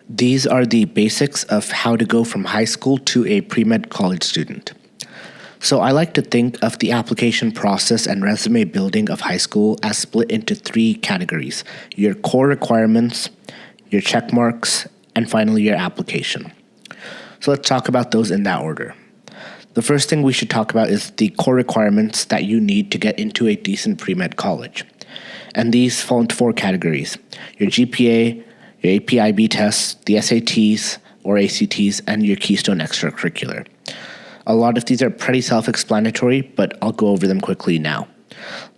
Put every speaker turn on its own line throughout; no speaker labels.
These are the basics of how to go from high school to a pre-med college student. So I like to think of the application process and resume building of high school as split into three categories: your core requirements, your check marks, and finally your application. So let's talk about those in that order. The first thing we should talk about is the core requirements that you need to get into a decent pre-med college. And these fall into four categories: your GPA, your AP/IB tests, the SATs or ACTs, and your Keystone extracurricular. A lot of these are pretty self-explanatory, but I'll go over them quickly now.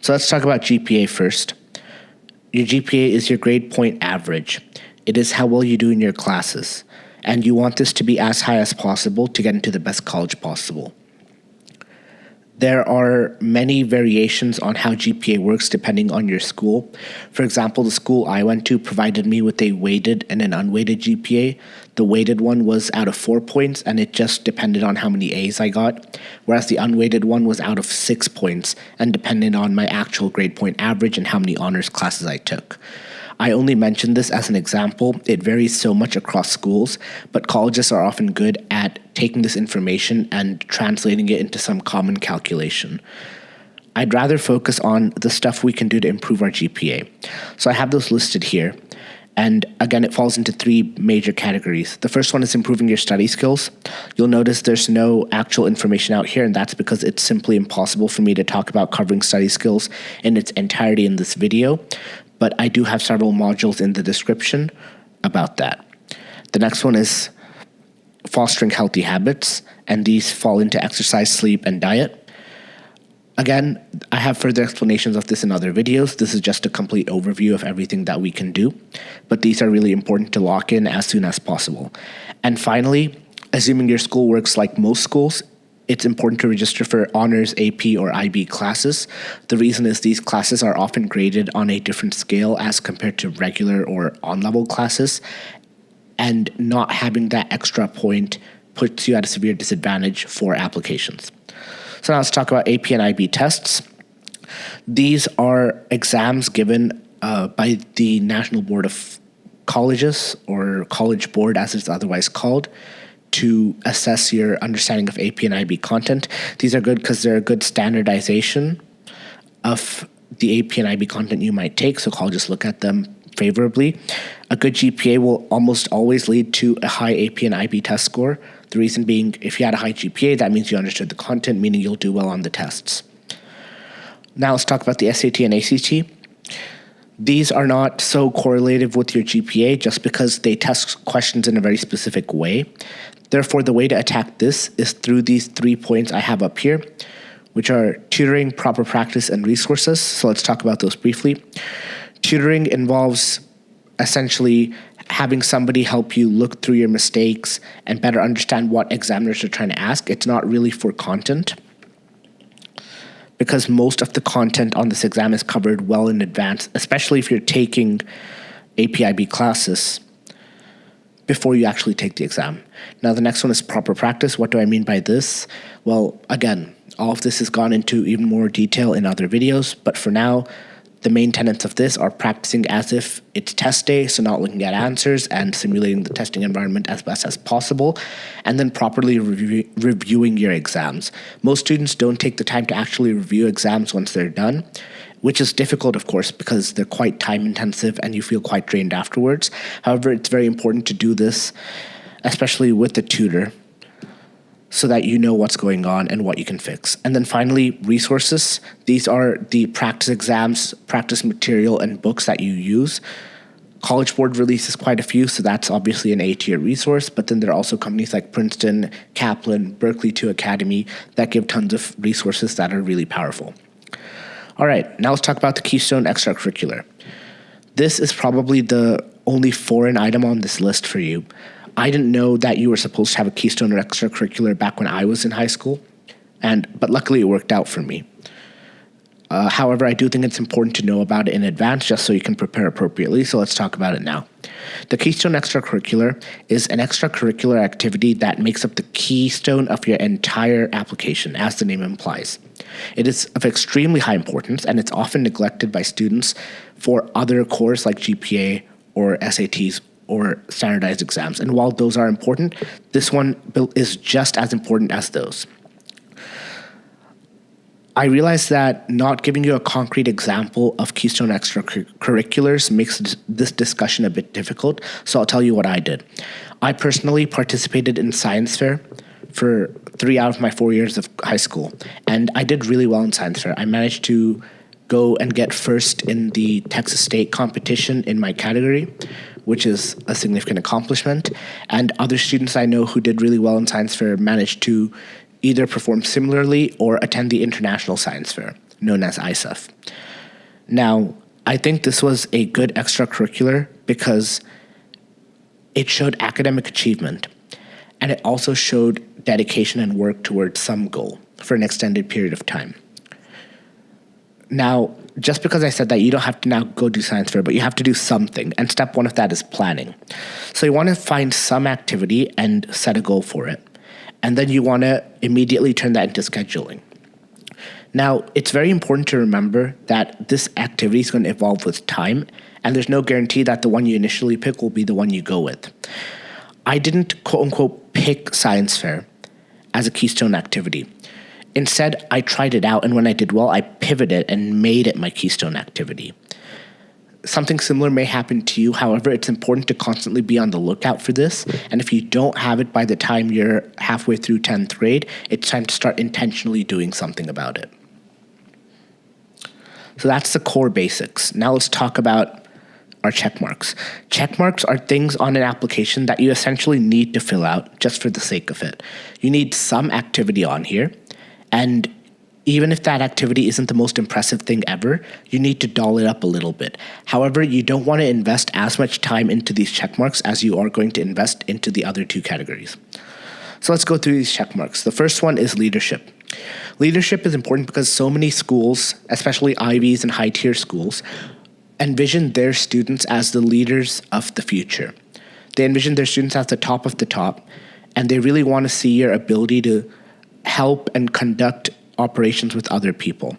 So let's talk about GPA first. Your GPA is your grade point average. It is how well you do in your classes, and you want this to be as high as possible to get into the best college possible. There are many variations on how GPA works depending on your school. For example, the school I went to provided me with a weighted and an unweighted GPA. The weighted one was out of 4 points, and it just depended on how many A's I got, whereas the unweighted one was out of 6 points and depended on my actual grade point average and how many honors classes I took. I only mention this as an example. It varies so much across schools, but colleges are often good at taking this information and translating it into some common calculation. I'd rather focus on the stuff we can do to improve our GPA. So I have those listed here. And again, it falls into three major categories. The first one is improving your study skills. You'll notice there's no actual information out here, and that's because it's simply impossible for me to talk about covering study skills in its entirety in this video. But I do have several modules in the description about that. The next one is fostering healthy habits, and these fall into exercise, sleep, and diet. Again, I have further explanations of this in other videos. This is just a complete overview of everything that we can do, but these are really important to lock in as soon as possible. And finally, assuming your school works like most schools, it's important to register for honors, AP, or IB classes. The reason is these classes are often graded on a different scale as compared to regular or on-level classes, and not having that extra point puts you at a severe disadvantage for applications. So now let's talk about AP and IB tests. These are exams given by the National Board of Colleges, or College Board as it's otherwise called, to assess your understanding of AP and IB content. These are good because they're a good standardization of the AP and IB content you might take, so colleges look at them favorably. A good GPA will almost always lead to a high AP and IB test score. The reason being, if you had a high GPA, that means you understood the content, meaning you'll do well on the tests. Now let's talk about the SAT and ACT. These are not so correlative with your GPA just because they test questions in a very specific way. Therefore, the way to attack this is through these 3 points I have up here, which are tutoring, proper practice, and resources. So let's talk about those briefly. Tutoring involves essentially having somebody help you look through your mistakes and better understand what examiners are trying to ask. It's not really for content, because most of the content on this exam is covered well in advance, especially if you're taking AP/IB classes before you actually take the exam. Now, the next one is proper practice. What do I mean by this? Well, again, all of this has gone into even more detail in other videos, but for now, the main tenets of this are practicing as if it's test day, so not looking at answers and simulating the testing environment as best as possible, and then properly reviewing your exams. Most students don't take the time to actually review exams once they're done, which is difficult, of course, because they're quite time intensive and you feel quite drained afterwards. However, it's very important to do this, especially with the tutor, so that you know what's going on and what you can fix. And then finally, resources. These are the practice exams, practice material, and books that you use. College Board releases quite a few, so that's obviously an A-tier resource, but then there are also companies like Princeton, Kaplan, Berkeley 2 Academy that give tons of resources that are really powerful. All right, now let's talk about the Keystone extracurricular. This is probably the only foreign item on this list for you. I didn't know that you were supposed to have a Keystone or extracurricular back when I was in high school, but luckily it worked out for me. However, I do think it's important to know about it in advance just so you can prepare appropriately, so let's talk about it now. The Keystone extracurricular is an extracurricular activity that makes up the keystone of your entire application, as the name implies. It is of extremely high importance, and it's often neglected by students for other cores like GPA or SATs or standardized exams. And while those are important, this one is just as important as those. I realize that not giving you a concrete example of Keystone extracurriculars makes this discussion a bit difficult, so I'll tell you what I did. I personally participated in science fair for 3 out of my 4 years of high school, and I did really well in science fair. I managed to go and get first in the Texas State competition in my category, which is a significant accomplishment, and other students I know who did really well in science fair managed to either perform similarly or attend the International Science Fair, known as ISEF. Now, I think this was a good extracurricular because it showed academic achievement, and it also showed dedication and work towards some goal for an extended period of time. Now, just because I said that, you don't have to now go do science fair, but you have to do something, and step one of that is planning. So you want to find some activity and set a goal for it. And then you want to immediately turn that into scheduling. Now, it's very important to remember that this activity is going to evolve with time, and there's no guarantee that the one you initially pick will be the one you go with. I didn't, quote-unquote, pick science fair as a keystone activity. Instead, I tried it out, and when I did well, I pivoted and made it my keystone activity. Something similar may happen to you. However, it's important to constantly be on the lookout for this. And if you don't have it by the time you're halfway through 10th grade, it's time to start intentionally doing something about it. So that's the core basics. Now let's talk about our check marks. Check marks are things on an application that you essentially need to fill out just for the sake of it. You need some activity on here, and even if that activity isn't the most impressive thing ever, you need to doll it up a little bit. However, you don't want to invest as much time into these check marks as you are going to invest into the other two categories. So let's go through these check marks. The first one is leadership. Leadership is important because so many schools, especially Ivies and high-tier schools, envision their students as the leaders of the future. They envision their students as the top of the top, and they really want to see your ability to help and conduct operations with other people.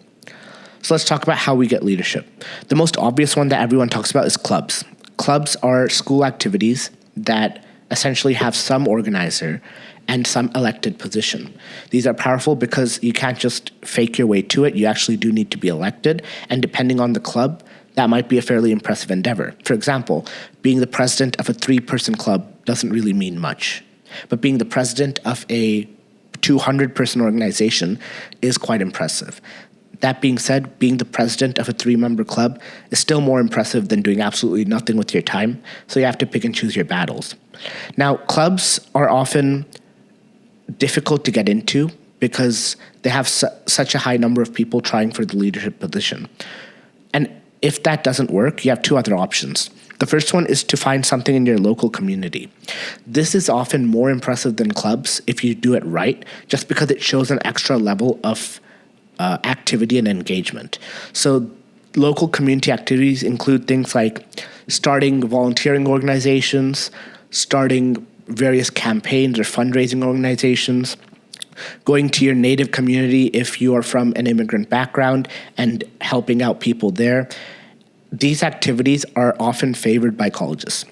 So let's talk about how we get leadership. The most obvious one that everyone talks about is clubs. Clubs are school activities that essentially have some organizer and some elected position. These are powerful because you can't just fake your way to it. You actually do need to be elected, and depending on the club, that might be a fairly impressive endeavor. For example, being the president of a 3-person club doesn't really mean much, but being the president of a 200-person organization is quite impressive. That being said, being the president of a 3-member club is still more impressive than doing absolutely nothing with your time, so you have to pick and choose your battles. Now, clubs are often difficult to get into because they have such a high number of people trying for the leadership position. And if that doesn't work, you have 2 other options. The first one is to find something in your local community. This is often more impressive than clubs if you do it right, just because it shows an extra level of activity and engagement. So local community activities include things like starting volunteering organizations, starting various campaigns or fundraising organizations, going to your native community if you are from an immigrant background and helping out people there. These activities are often favored by colleges.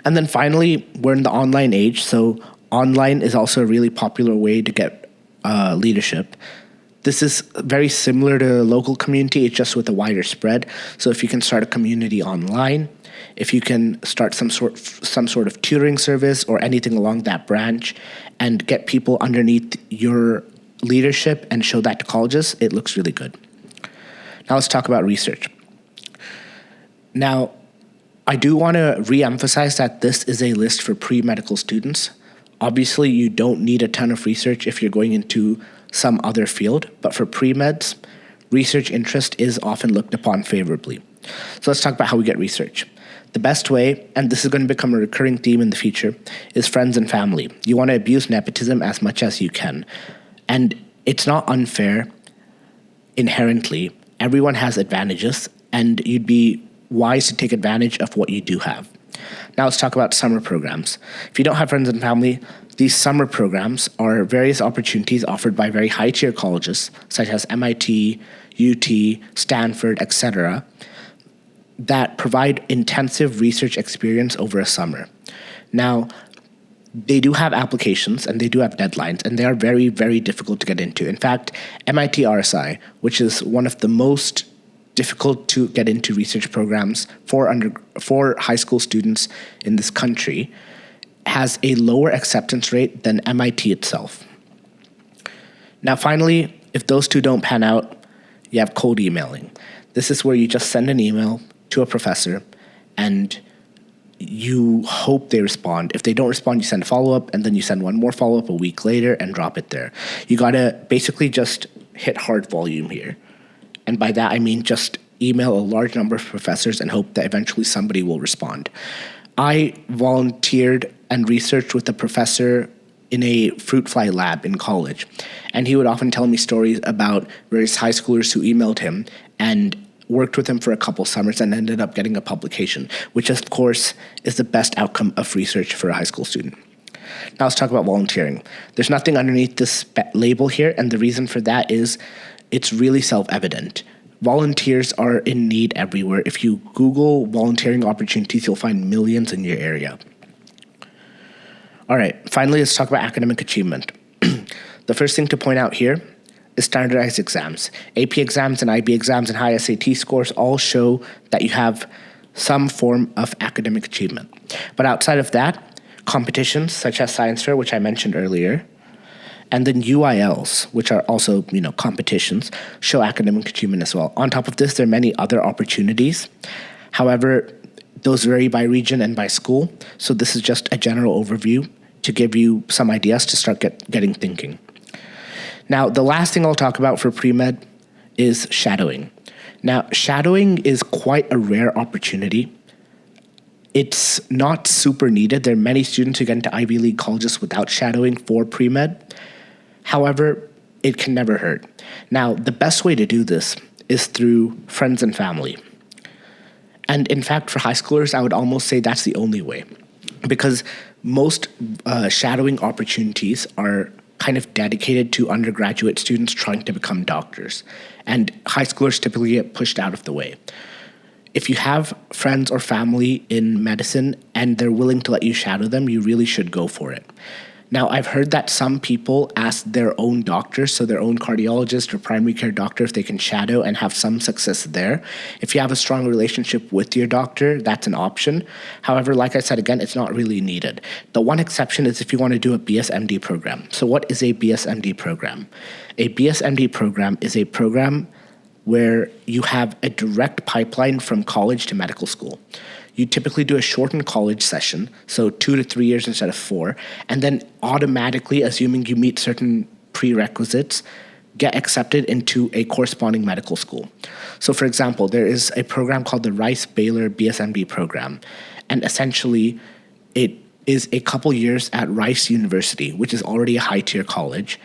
And then finally, we're in the online age, so online is also a really popular way to get leadership. This is very similar to local community, it's just with a wider spread. So if you can start a community online, if you can start some sort of tutoring service or anything along that branch and get people underneath your leadership and show that to colleges, it looks really good. Now let's talk about research. Now, I do want to re-emphasize that this is a list for pre-medical students. Obviously, you don't need a ton of research if you're going into some other field, but for pre-meds, research interest is often looked upon favorably. So let's talk about how we get research. The best way, and this is going to become a recurring theme in the future, is friends and family. You want to abuse nepotism as much as you can. And it's not unfair inherently. Everyone has advantages, and you'd be wise to take advantage of what you do have. Now let's talk about summer programs. If you don't have friends and family, these summer programs are various opportunities offered by very high-tier colleges, such as MIT, UT, Stanford, etc., that provide intensive research experience over a summer. Now, they do have applications and they do have deadlines, and they are very, very difficult to get into. In fact, MIT RSI, which is one of the most difficult to get into research programs for high school students in this country, has a lower acceptance rate than MIT itself. Now, finally, if those two don't pan out, you have cold emailing. This is where you just send an email to a professor and you hope they respond. If they don't respond, you send a follow-up, and then you send one more follow-up a week later and drop it there. You gotta basically just hit hard volume here. And by that, I mean just email a large number of professors and hope that eventually somebody will respond. I volunteered and researched with a professor in a fruit fly lab in college, and he would often tell me stories about various high schoolers who emailed him and worked with him for a couple summers and ended up getting a publication, which of course is the best outcome of research for a high school student. Now let's talk about volunteering. There's nothing underneath this label here, and the reason for that is it's really self-evident. Volunteers are in need everywhere. If you Google volunteering opportunities, you'll find millions in your area. All right, finally, let's talk about academic achievement. The first thing to point out here is standardized exams. AP exams and IB exams and high SAT scores all show that you have some form of academic achievement. But outside of that, competitions such as science fair, which I mentioned earlier, and then UILs, which are also, competitions, show academic achievement as well. On top of this, there are many other opportunities. However, those vary by region and by school. So this is just a general overview to give you some ideas to start getting thinking. Now, the last thing I'll talk about for pre-med is shadowing. Now, shadowing is quite a rare opportunity. It's not super needed. There are many students who get into Ivy League colleges without shadowing for pre-med. However, it can never hurt. Now, the best way to do this is through friends and family. And in fact, for high schoolers, I would almost say that's the only way, because most shadowing opportunities are kind of dedicated to undergraduate students trying to become doctors, and high schoolers typically get pushed out of the way. If you have friends or family in medicine and they're willing to let you shadow them, you really should go for it. Now, I've heard that some people ask their own doctors, so their own cardiologist or primary care doctor, if they can shadow and have some success there. If you have a strong relationship with your doctor, that's an option. However, like I said, again, it's not really needed. The one exception is if you want to do a BSMD program. So what is a BSMD program? A BSMD program is a program where you have a direct pipeline from college to medical school. You typically do a shortened college session, so 2 to 3 years instead of 4, and then automatically, assuming you meet certain prerequisites, get accepted into a corresponding medical school. So for example, there is a program called the Rice-Baylor BSMD program, and essentially it is a couple years at Rice University, which is already a high-tier college,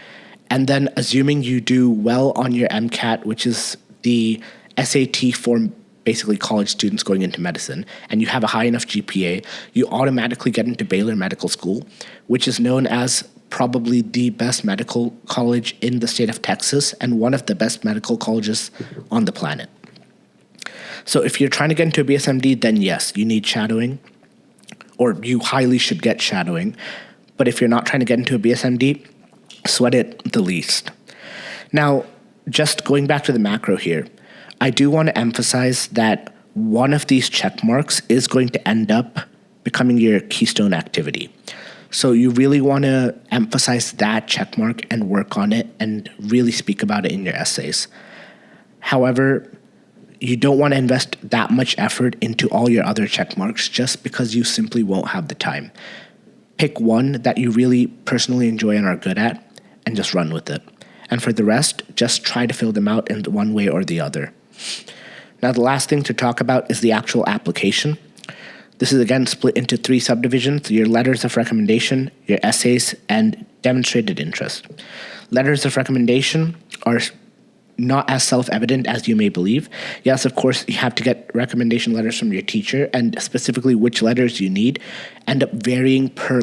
and then assuming you do well on your MCAT, which is the SAT for basically college students going into medicine, and you have a high enough GPA, you automatically get into Baylor Medical School, which is known as probably the best medical college in the state of Texas and one of the best medical colleges on the planet. So if you're trying to get into a BSMD, then yes, you need shadowing, or you highly should get shadowing. But if you're not trying to get into a BSMD, sweat it the least. Now, just going back to the macro here, I do want to emphasize that one of these check marks is going to end up becoming your keystone activity. So you really want to emphasize that check mark and work on it and really speak about it in your essays. However, you don't want to invest that much effort into all your other check marks just because you simply won't have the time. Pick one that you really personally enjoy and are good at and just run with it. And for the rest, just try to fill them out in one way or the other. Now, the last thing to talk about is the actual application. This is again split into 3 subdivisions: your letters of recommendation, your essays, and demonstrated interest. Letters of recommendation are not as self-evident as you may believe. Yes, of course, you have to get recommendation letters from your teacher, and specifically which letters you need end up varying per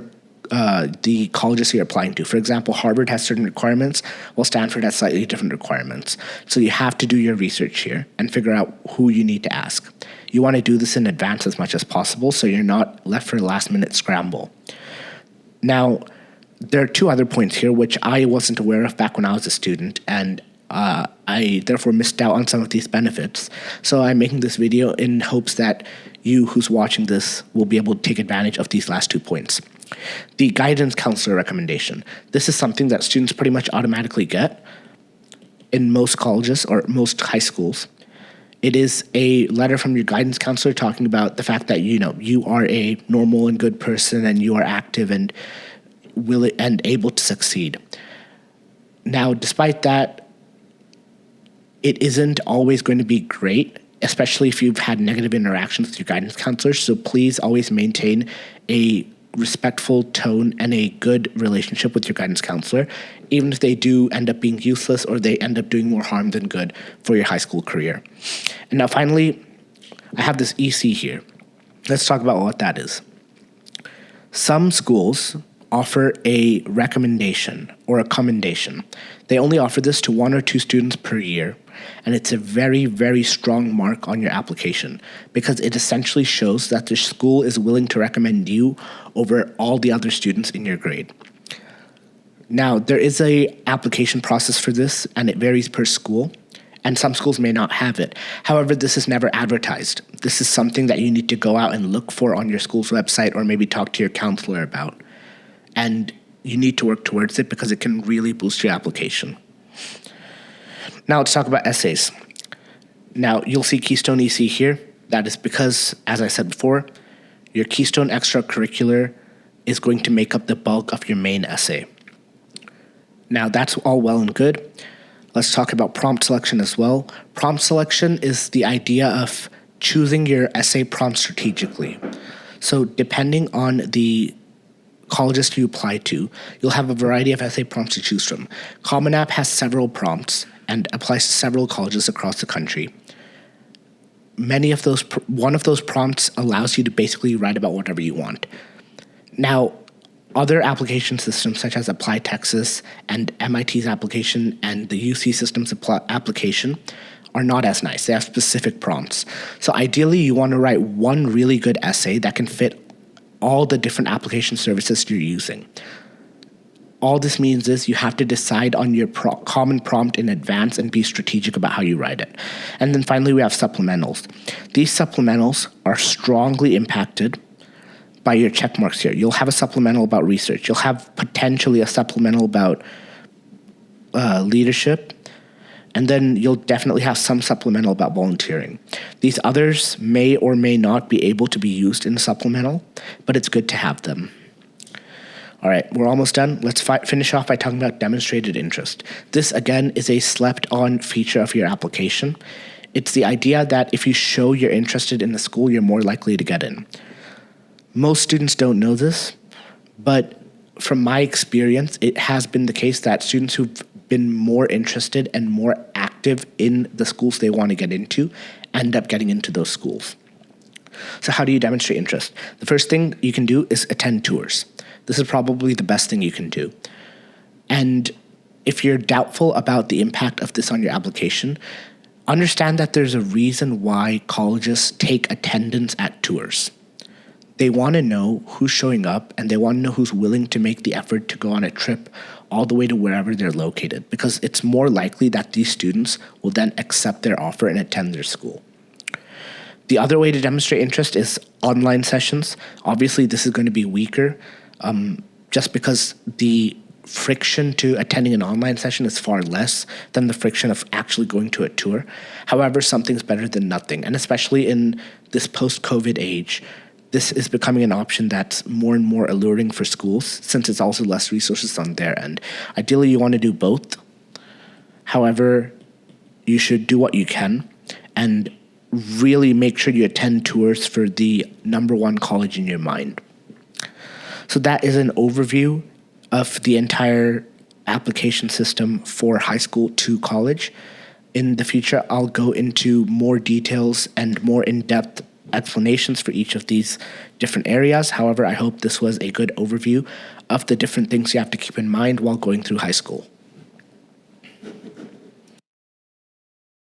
the colleges you're applying to. For example, Harvard has certain requirements, while Stanford has slightly different requirements. So you have to do your research here and figure out who you need to ask. You want to do this in advance as much as possible so you're not left for a last-minute scramble. Now, there are two other points here which I wasn't aware of back when I was a student, and I therefore missed out on some of these benefits. So I'm making this video in hopes that you who's watching this will be able to take advantage of these last 2 points. The guidance counselor recommendation. This is something that students pretty much automatically get in most colleges or most high schools. It is a letter from your guidance counselor talking about the fact that you are a normal and good person and you are active and willing and able to succeed. Now, despite that, it isn't always going to be great, especially if you've had negative interactions with your guidance counselor. So please always maintain a respectful tone and a good relationship with your guidance counselor, even if they do end up being useless or they end up doing more harm than good for your high school career. And now finally, I have this EC here. Let's talk about what that is. Some schools offer a recommendation or a commendation. They only offer this to 1 or 2 students per year, and it's a very, very strong mark on your application because it essentially shows that the school is willing to recommend you over all the other students in your grade. Now, there is a application process for this, and it varies per school, and some schools may not have it. However, this is never advertised. This is something that you need to go out and look for on your school's website or maybe talk to your counselor about. And you need to work towards it because it can really boost your application. Now let's talk about essays. Now you'll see Keystone EC here. That is because, as I said before, your Keystone extracurricular is going to make up the bulk of your main essay. Now that's all well and good. Let's talk about prompt selection as well. Prompt selection is the idea of choosing your essay prompt strategically. So depending on the colleges you apply to, you'll have a variety of essay prompts to choose from. Common App has several prompts and applies to several colleges across the country. One of those prompts allows you to basically write about whatever you want. Now, other application systems such as Apply Texas and MIT's application and the UC system's application are not as nice. They have specific prompts. So ideally, you want to write one really good essay that can fit all the different application services you're using. All this means is you have to decide on your common prompt in advance and be strategic about how you write it. And then finally, we have supplementals. These supplementals are strongly impacted by your check marks here. You'll have a supplemental about research. You'll have potentially a supplemental about leadership. And then you'll definitely have some supplemental about volunteering. These others may or may not be able to be used in supplemental, but it's good to have them. All right, we're almost done. Let's finish off by talking about demonstrated interest. This, again, is a slept-on feature of your application. It's the idea that if you show you're interested in the school, you're more likely to get in. Most students don't know this, but from my experience, it has been the case that students who've been more interested and more active in the schools they want to get into end up getting into those schools. So how do you demonstrate interest? The first thing you can do is attend tours. This is probably the best thing you can do. And if you're doubtful about the impact of this on your application, understand that there's a reason why colleges take attendance at tours. They want to know who's showing up, and they want to know who's willing to make the effort to go on a trip all the way to wherever they're located, because it's more likely that these students will then accept their offer and attend their school. The other way to demonstrate interest is online sessions. Obviously, this is going to be weaker just because the friction to attending an online session is far less than the friction of actually going to a tour. However, something's better than nothing, and especially in this post-COVID age, this is becoming an option that's more and more alluring for schools since it's also less resources on their end. Ideally, you want to do both. However, you should do what you can and really make sure you attend tours for the number one college in your mind. So that is an overview of the entire application system for high school to college. In the future, I'll go into more details and more in-depth explanations for each of these different areas. However, I hope this was a good overview of the different things you have to keep in mind while going through high school.